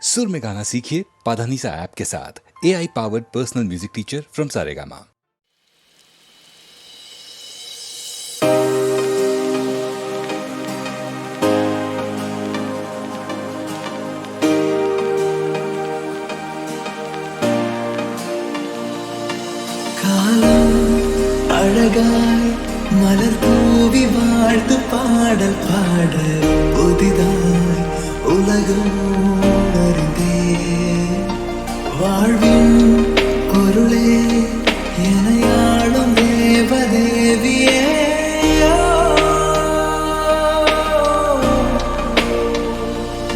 सुर में गाना सीखिए पाधानीसा ऐप के साथ। AI powered personal music teacher from Saregama. அழகாய் மலர் தூவி வாழ்த்து பாடல் பாட புதிதாய் உலகம் அறிந்தே வாழ்வின் பொருளே எனையாளும் தேவதேவியே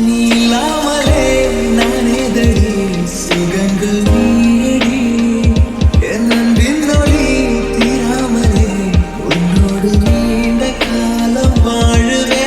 நீ இல்லாமலே நானே தடி சுகங்கள் நீடி என் அன்பின் ஒளி தீராமலே உன்னோடு நீண்ட காலம் வாழுவே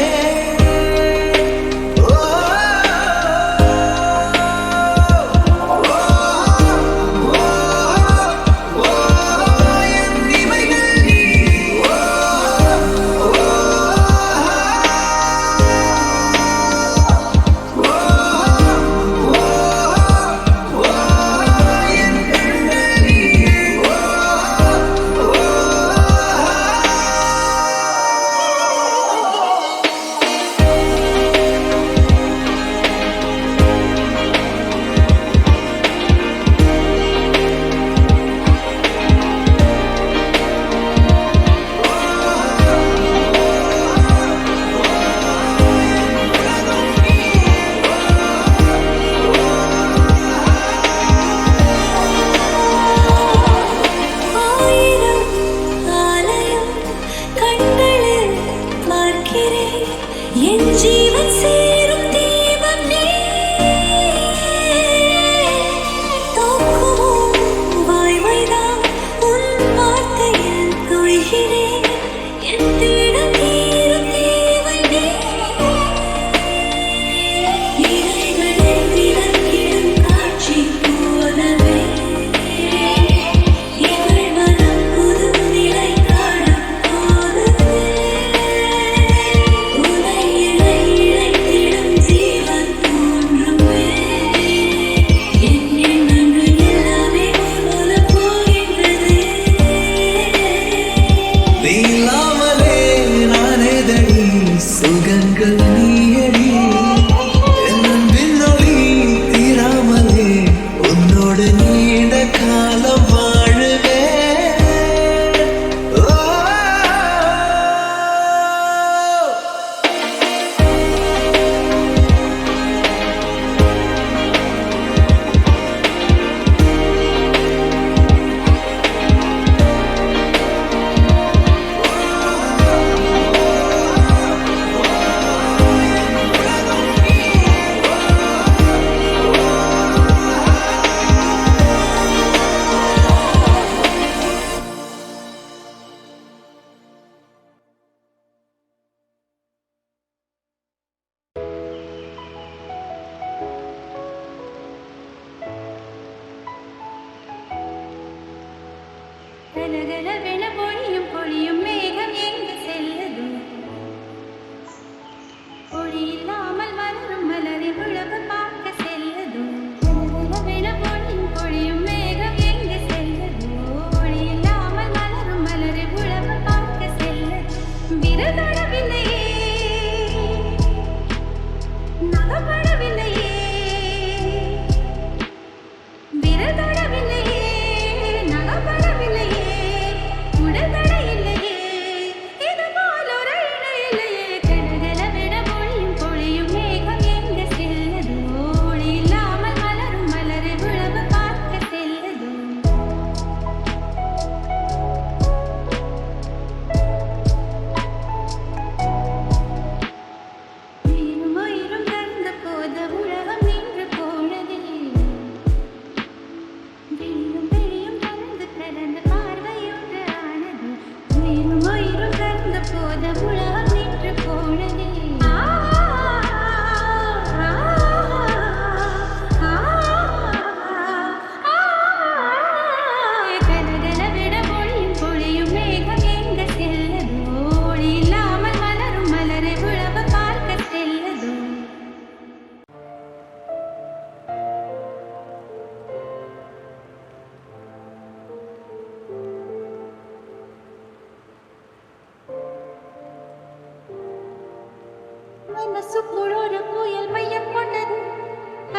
மனசுக்குள் ஒரு புயல் மையம் கொண்டது,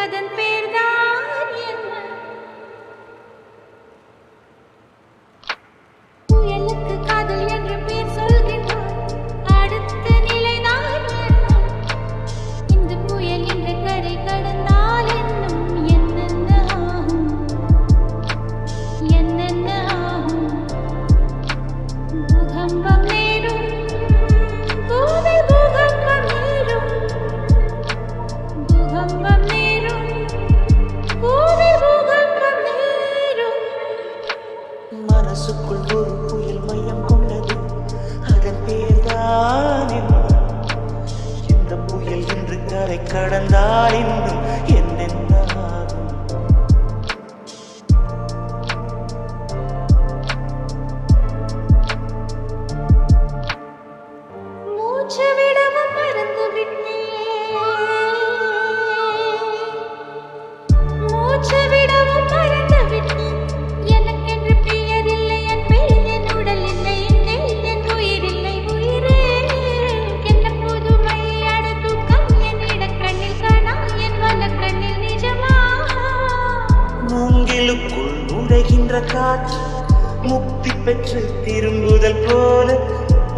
அதன் பேர்தான் என்ன? புயலுக்கு காதல் என்று பேர் சொல்கின்றார், அடுத்த நிலைதான் என்ன? இந்த புயல் என்று கரை கடந்தால் இன்னும் என்னென்ன ஆகும், என்னென்ன ஆகும்? பூகம்பம் நேரும், பூவில் பூகம்பம் நேரும், பூகம்பம் நேரும், பூவில் பூகம்பம் நேரும். மனசுக்குள் ஒரு புயல் மையம் கொண்டது, அதன் பேர்தான் என்ன? இந்த புயல் இன்று கரை கடந்தால் இன்னும் என்னென்ன ஆகும்? மூச்சு விடவும் மறந்து விட்டேன், மூச்சு விடவும் மறந்து விட்டேன். எனக்கென்று பெயர் இல்லை, என் பெயர் என் உடல் இல்லை, என் உயிர் இல்லை. உயிரே என்ன புதுமை, அட தூக்கம் என் இடக்கண்ணில் காணா, என் வலக்கண்ணில் நிஜமா? மூங்கிலுக்குள் நுழைகின்ற காற்று முக்தி பெற்று திரும்புதல் போல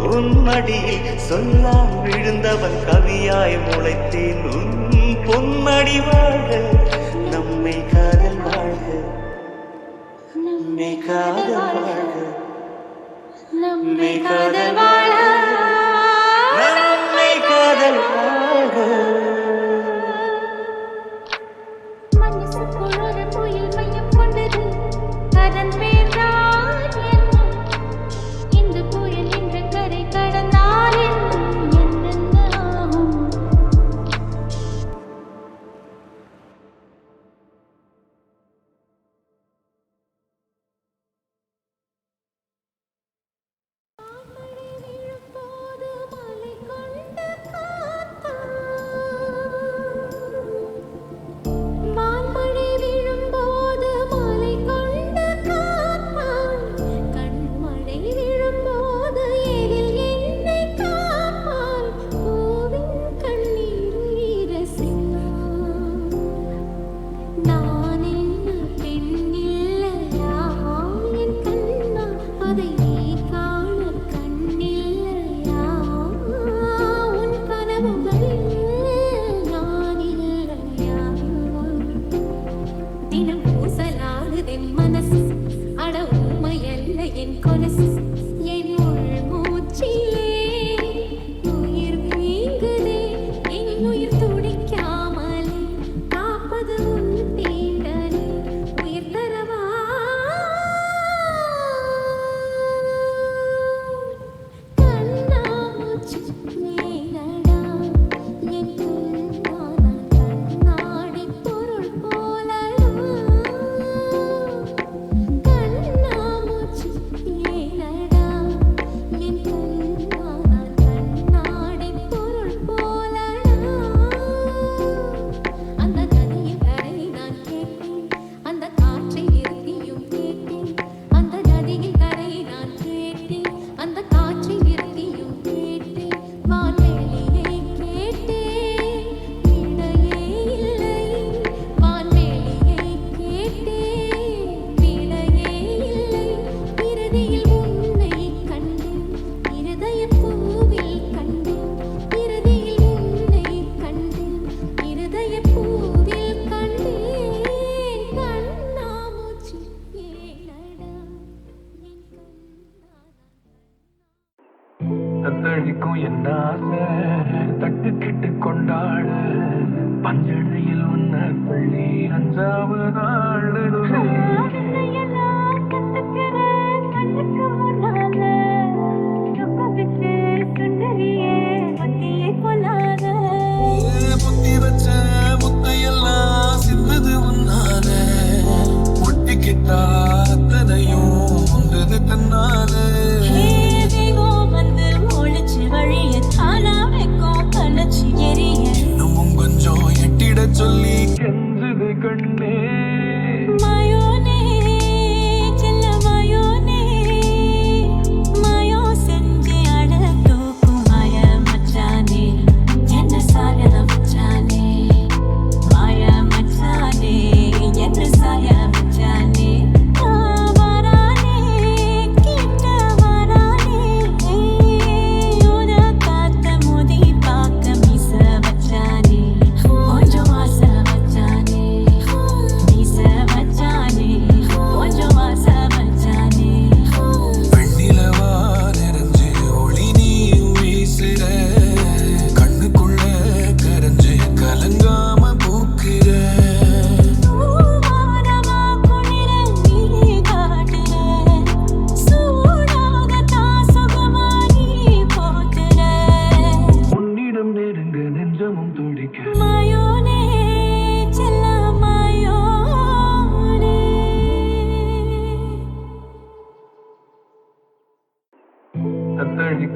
உன் மடியில் சொல்லாம் விழுந்தவன் கவியாய் முளைத்தேன். உன் பொன்மடி வாழ்க, நம்மை காதல் வாழ்க, நம்மை காதல் வாழ்க, நம்மை காதல் வாழ, நம்மை காதல் வாழ்க. மனசுக்குள் ஒரு புயல் மையம் கொண்டது, அதன் பேர்தான் என்ன? இந்த புயல் இன்று கரை கடந்தால் இன்னும் என்னென்ன ஆகும்? மழை விழும்போது மலை கொண்ட காத்தா, வான்மழை விழும்போது மலை கொண்ட காத்தா, கண்மழை விழும்போது எழில் என்னை காப்பாய், பூவின் கண்ணீர் ரசித்தாய். நான் என்ன பெண் இல்லையா என் கண்ணா, அதை நீ காண கண்ணில்லையா? உன் கனவுகளில் நான் இல்லையா? தினம் பூசலாகுதென் மனசு, அட உண்மையல்ல என் கொலசு. என் உள் மூச்சிலே உயிர் வீங்குதே, என் உயிர் துடிக்காமலே காப்பது உன் தீண்டலே. உயிர் தரவா கண்ணாமூச்சி நீடடா, என் கண்ணான கண்ணாடி பொருள் போலடா. கண்ணாமூச்சி நீடடா, என் கண்ணான கண்ணாடி பொருள் போலடா. அந்த நதியின் கரையை நான் கேட்டேன், அந்த காற்றை நிறுத்தியும் கேட்டேன். அந்த நதியின் கரையை நான் கேட்டேன், அந்த காற்றை நிறுத்தியும் கேட்டேன். வான்வெளியை கேட்டேன், விடையே இல்லை. வான்வெளியை கேட்டேன், விடையே இல்லை. இறுதியில் உன்னை கண்டேன், இருதயப் பூவில் கண்டேன். இறுதியில் உன்னை கண்டேன், இருதயப் பூவில் கண்டேன். கண்ணாமூச்சி ஏனடா, என் கண்ணானா? தத்தளிக்கும் என் ஆசை தட்டுக்கிட்டு கொண்டாட பஞ்சழையில் உன்ன பள்ளி அஞ்சாவது என்னையெல்லாம் கத்துக்கிறேன் கண்ணுக்கு முன்னால, சொக்க வச்சு சுண்டரியே வண்டியை கொள்ளாத. புத்தி வச்ச முத்தையெல்லாம் சிந்தது உன்னால, ஒட்டிக்கிட்டா அத்தனையும் உந்தது தன்னால. தெய்வம் வந்து ஒழிச்சு வழிய தானா வைக்கும் கண்ணச்சி எரிய. இன்னமும் கொஞ்சம் எட்டிட சொல்லி கெஞ்சுது கண்ணே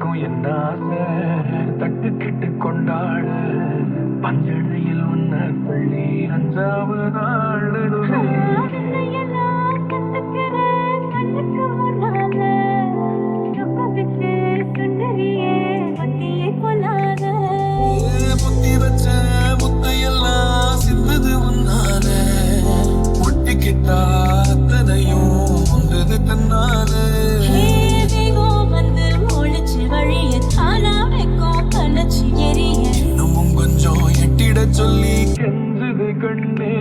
தெரிஞ்சுக்கும் என்ன ஆசை தட்டுக்கிட்டு கொண்டாடு பஞ்சனையில் உன்ன புள்ளி அஞ்சாவது ஆளு வித்தையெல்லாம் கத்துக்கிறேன் கண்ணுக்கு முன்னால. சொப்பதுக்கு சுந்தரியே வந்தியை கொள்ளாத. புத்தி வச்ச முத்தையெல்லாம் சிந்தது உன்னால ஒட்டிக்கிட்டா அத்தனையும் வந்தது தன்னால வேகம் வந்து ஒழிச்சு வழிய தானா வைக்கும் கலச்சி எரிய. இன்னமும் கொஞ்சம் எட்டிட சொல்லி கெஞ்சுது கண்ணே